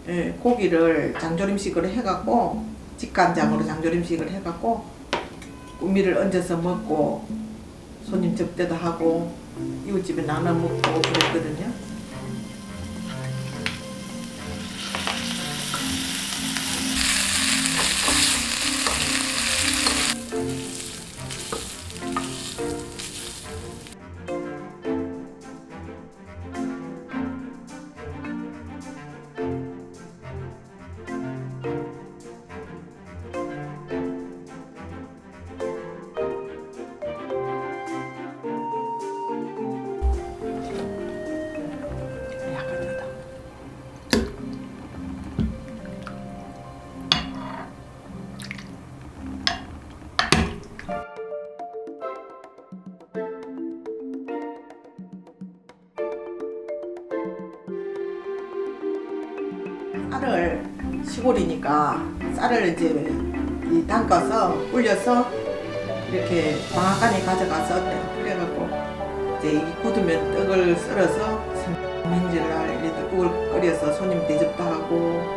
예, 고기를 장조림식으로 해갖고 직간장으로 장조림식을 해갖고 꾸미를 얹어서 먹고 손님 접대도 하고 이웃집에 나눠 먹고 그랬거든요. 쌀을 시골이니까 쌀을 이제 담가서 불려서 이렇게 방앗간에 가져가서 그래갖고 이제 이게 굳으면 떡을 썰어서 민질날 이렇게 떡을 끓여서 손님 대접도 하고